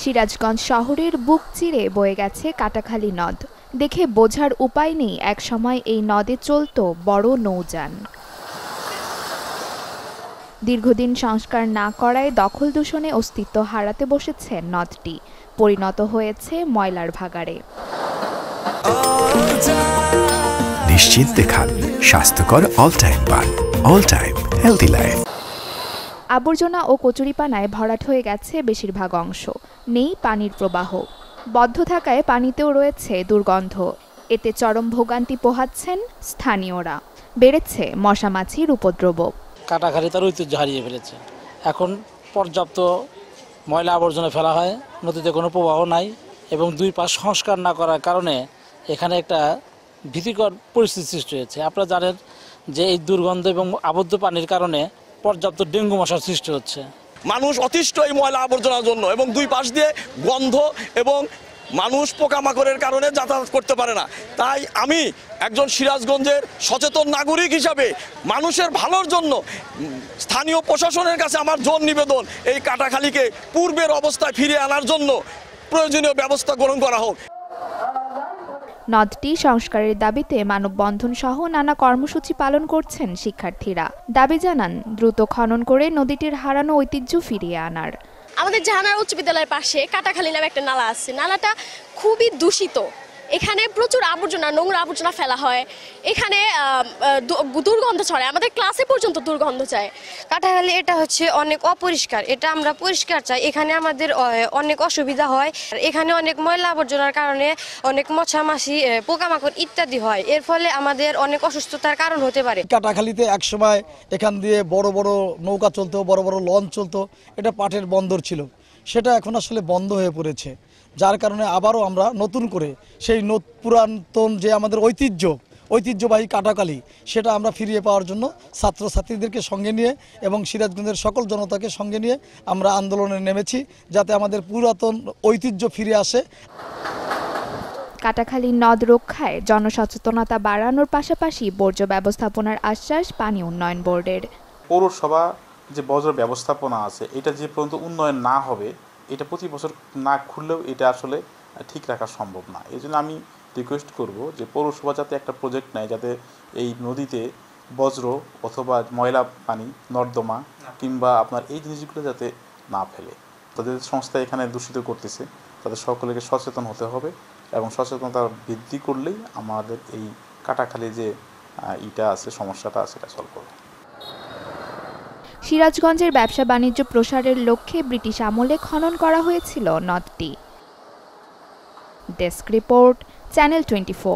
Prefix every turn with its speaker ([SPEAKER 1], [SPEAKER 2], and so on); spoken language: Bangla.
[SPEAKER 1] সিরাজগঞ্জ শহরের বুক চিরে বয়ে গেছে কাটাখালী নদ। দেখে বোঝার উপায় নেই একসময় এই নদে চলত বড় নৌযান। দীর্ঘদিন সংস্কার না করায় দখল দূষণে অস্তিত্ব হারাতে বসেছে নদটি, পরিণত হয়েছে ময়লার ভাগাড়ে।
[SPEAKER 2] নিশ্চিন্তে খান স্বাস্থ্যকর অল টাইম পান, অল টাইম হেলদি লাইফ।
[SPEAKER 1] আবর্জনা ও কচুরিপানায় ভরাট হয়ে গেছে বেশিরভাগ অংশ, নেই পানির প্রবাহ। বদ্ধ থাকায় পানিতেও রয়েছে দুর্গন্ধ, এতে চরম ভোগান্তি পোহাচ্ছেন স্থানীয়রা। বেড়েছে মশা মাছির উপদ্রব।
[SPEAKER 3] কাটাখালী তার ঐতিহ্য হারিয়ে ফেলেছে। এখন পর্যাপ্ত ময়লা আবর্জনা ফেলা হয়, নদীতে কোনো প্রবাহ নাই এবং দুই পাশ সংস্কার না করার কারণে এখানে একটা ভীতিকর পরিস্থিতি সৃষ্টি হয়েছে। আপনারা জানেন যে এই দুর্গন্ধ এবং আবদ্ধ পানির কারণে পর্যাপ্ত ডেঙ্গু মশার সৃষ্টি হচ্ছে।
[SPEAKER 4] মানুষ অতিষ্ঠ এই ময়লা আবর্জনার জন্য এবং দুই পাশ দিয়ে গন্ধ এবং মানুষ পোকামাকড়ের কারণে যাতায়াত করতে পারে না। তাই আমি একজন সিরাজগঞ্জের সচেতন নাগরিক হিসাবে মানুষের ভালোর জন্য স্থানীয় প্রশাসনের কাছে আমার জোর নিবেদন, এই কাটাখালীকে পূর্বের অবস্থায় ফিরিয়ে আনার জন্য প্রয়োজনীয় ব্যবস্থা গ্রহণ করা হোক।
[SPEAKER 1] নদটি সংস্কারের দাবিতে মানববন্ধন সহ নানা কর্মসূচি পালন করছেন শিক্ষার্থীরা। দাবি জানান দ্রুত খনন করে নদীটির হারানো ঐতিহ্য ফিরিয়ে আনার।
[SPEAKER 5] আমাদের জাহানারা উচ্চ বিদ্যালয়ের পাশে কাটাখালী নামে একটা নালা আছে। নালাটা খুবই দূষিত, এখানে প্রচুর আবর্জনা, নোংরা আবর্জনা ফেলা হয়, এখানে দুর্গন্ধ ছড়ায়, আমাদের ক্লাসে পর্যন্ত দুর্গন্ধ যায়।
[SPEAKER 6] কাটাখালী এটা হচ্ছে অনেক অপরিষ্কার, এটা আমরা পরিষ্কার চাই। এখানে আমাদের অনেক অসুবিধা হয়, এখানে অনেক ময়লা আবর্জনার কারণে অনেক মশা মাছি, পোকামাকড় ইত্যাদি হয়, এর ফলে আমাদের অনেক অসুস্থতার কারণ হতে পারে।
[SPEAKER 7] কাটাখালীতে একসময় এখান দিয়ে বড় বড় নৌকা চলতো, বড় বড় লঞ্চ চলতো, এটা পাটের বন্দর ছিল, সেটা এখন আসলে বন্ধ হয়ে পড়েছে। যার কারণে আবারও আমরা নতুন করে সেই পুরাতন যে আমাদের ঐতিহ্যবাহী কাটাখালী, সেটা আমরা ফিরিয়ে পাওয়ার জন্য ছাত্রছাত্রীদেরকে সঙ্গে নিয়ে এবং সিরাজগঞ্জের সকল জনতাকে সঙ্গে নিয়ে আমরা আন্দোলনে নেমেছি, যাতে আমাদের পুরাতন ঐতিহ্য ফিরে আসে।
[SPEAKER 1] কাটাখালী নদ রক্ষায় জনসচেতনতা বাড়ানোর পাশাপাশি বর্জ্য ব্যবস্থাপনার আশ্বাস পানি উন্নয়ন বোর্ডের।
[SPEAKER 8] পৌরসভা যে বর্জ্য ব্যবস্থাপনা আছে, এটা যে পর্যন্ত উন্নয়ন না হবে, এটা প্রতি বছর না খুললেও এটা আসলে ঠিক রাখা সম্ভব না। এই জন্য আমি রিকোয়েস্ট করব যে পৌরসভা যাতে একটা প্রজেক্ট নেয়, যাতে এই নদীতে বজ্র অথবা ময়লা পানি, নর্দমা কিংবা আপনার এই জিনিসগুলো যাতে না ফেলে। তাদের সংস্থা এখানে দূষিত করতেছে, তাদের সকলকে সচেতন হতে হবে এবং সচেতনতা বৃদ্ধি করলেই আমাদের এই কাটাখালী যে সমস্যাটা আছে, এটা সলভ করবে।
[SPEAKER 1] সিরাজগঞ্জের ব্যবসা বাণিজ্য প্রসারের লক্ষ্যে ব্রিটিশ আমলে খনন করা হয়েছিল নদটি। Desk report, channel 24।